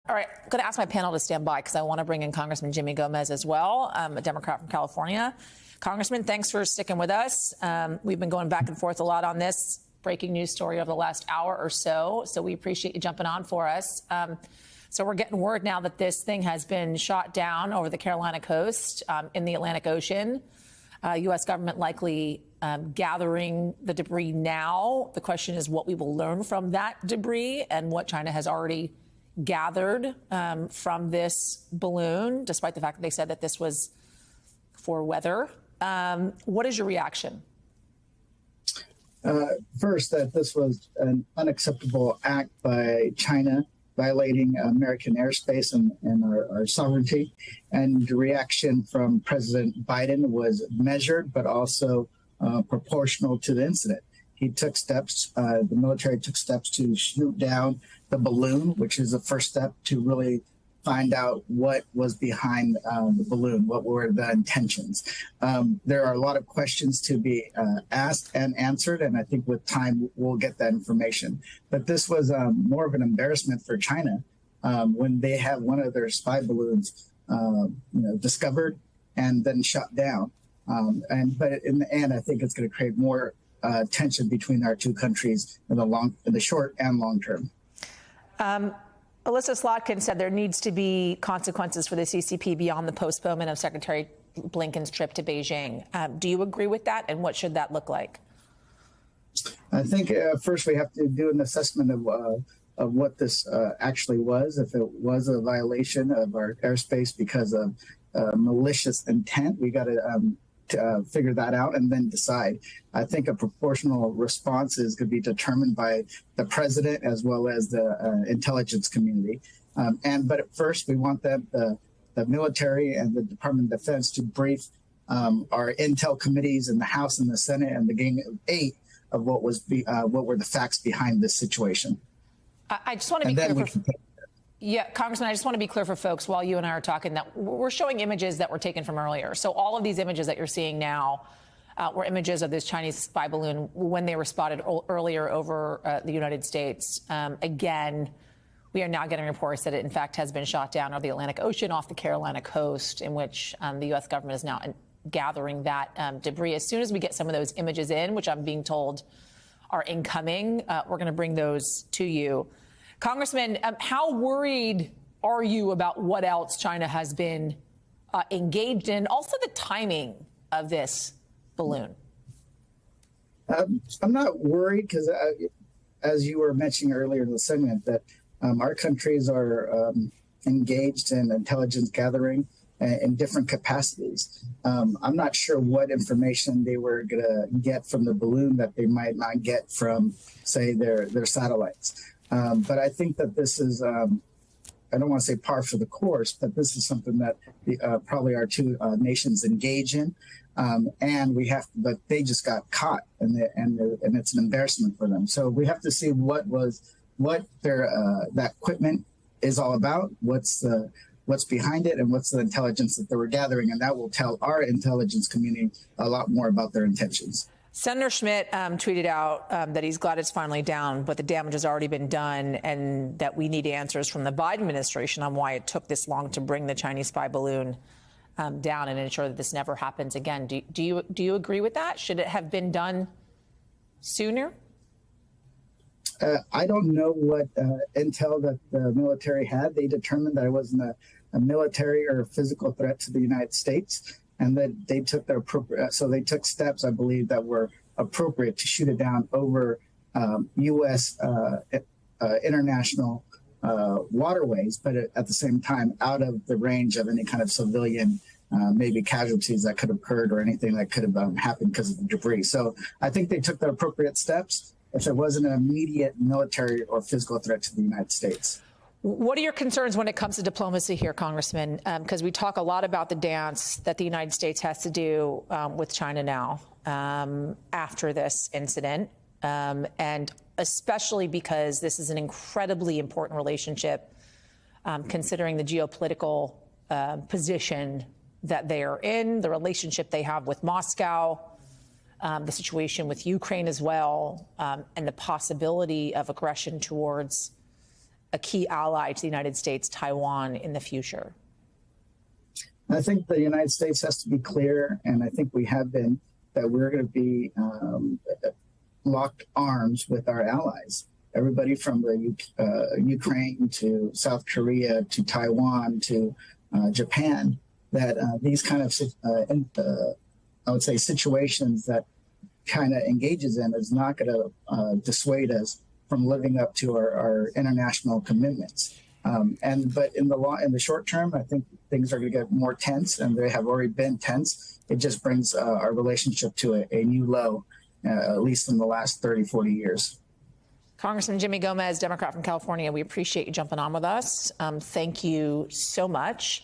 All right, I'm going to ask my panel to stand by because I want to bring in Congressman Jimmy Gomez as well, a Democrat from California. Congressman, thanks for sticking with us. We've been going back and forth a lot on this breaking news story over the last hour or so, so we appreciate you jumping on for us. So we're getting word now that this thing has been shot down over the Carolina coast in the Atlantic Ocean. U.S. government likely gathering the debris now. The question is what we will learn from that debris and what China has already gathered from this balloon, despite the fact that they said that this was for weather. What is your reaction? First, that this was an unacceptable act by China, violating American airspace and our sovereignty. And the reaction from President Biden was measured, but also proportional to the incident. He took steps, the military took steps to shoot down the balloon, which is the first step to really find out what was behind the balloon, what were the intentions. There are a lot of questions to be asked and answered, and I think with time we'll get that information. But this was more of an embarrassment for China when they have one of their spy balloons discovered and then shot down. But in the end, I think it's going to create more tension between our two countries in the short and long term. Alyssa Slotkin said there needs to be consequences for the CCP beyond the postponement of Secretary Blinken's trip to Beijing. Do you agree with that? And what should that look like? I think first we have to do an assessment of what this actually was. If it was a violation of our airspace because of malicious intent, we got to figure that out and then decide. I think a proportional response is going to be determined by the president as well as the intelligence community. But at first, we want the military and the Department of Defense to brief our intel committees in the House and the Senate and the Gang of Eight of what were the facts behind this situation. I just want to be clear. Yeah, Congressman, I just want to be clear for folks while you and I are talking that we're showing images that were taken from earlier. So all of these images that you're seeing now were images of this Chinese spy balloon when they were spotted earlier over the United States. Again, we are now getting reports that it, in fact, has been shot down over the Atlantic Ocean off the Carolina coast, in which the U.S. government is now gathering that debris. As soon as we get some of those images in, which I'm being told are incoming, we're going to bring those to you. Congressman, how worried are you about what else China has been engaged in? Also, the timing of this balloon. I'm not worried because, as you were mentioning earlier in the segment, that our countries are engaged in intelligence gathering in different capacities. I'm not sure what information they were going to get from the balloon that they might not get from, say, their satellites. But I think that this is, I don't want to say par for the course, but this is something that probably our two nations engage in. And but they just got caught and it's an embarrassment for them. So we have to see what their that equipment is all about, what's behind it, and what's the intelligence that they were gathering. And that will tell our intelligence community a lot more about their intentions. Senator Schmidt tweeted out that he's glad it's finally down, but the damage has already been done, and that we need answers from the Biden administration on why it took this long to bring the Chinese spy balloon down and ensure that this never happens again. Do you agree with that? Should it have been done sooner? I don't know what intel that the military had. They determined that it wasn't a military or a physical threat to the United States, and that they took their appropriate. So they took steps, I believe, that were appropriate to shoot it down over U.S. International waterways, but at the same time out of the range of any kind of civilian maybe casualties that could have occurred or anything that could have happened because of the debris. So I think they took the appropriate steps if there wasn't an immediate military or physical threat to the United States. What are your concerns when it comes to diplomacy here, Congressman? Because we talk a lot about the dance that the United States has to do with China now after this incident, and especially because this is an incredibly important relationship, considering the geopolitical position that they are in, the relationship they have with Moscow, the situation with Ukraine as well, and the possibility of aggression towards a key ally to the United States, Taiwan, in the future? I think the United States has to be clear, and I think we have been, that we're going to be locked arms with our allies. Everybody from the Ukraine to South Korea to Taiwan to Japan, that these kind of, I would say, situations that China engages in is not going to dissuade us from living up to our international commitments. But in the short term, I think things are going to get more tense, and they have already been tense. It just brings our relationship to a new low, at least in the last 30, 40 years. Congressman Jimmy Gomez, Democrat from California, we appreciate you jumping on with us. Thank you so much.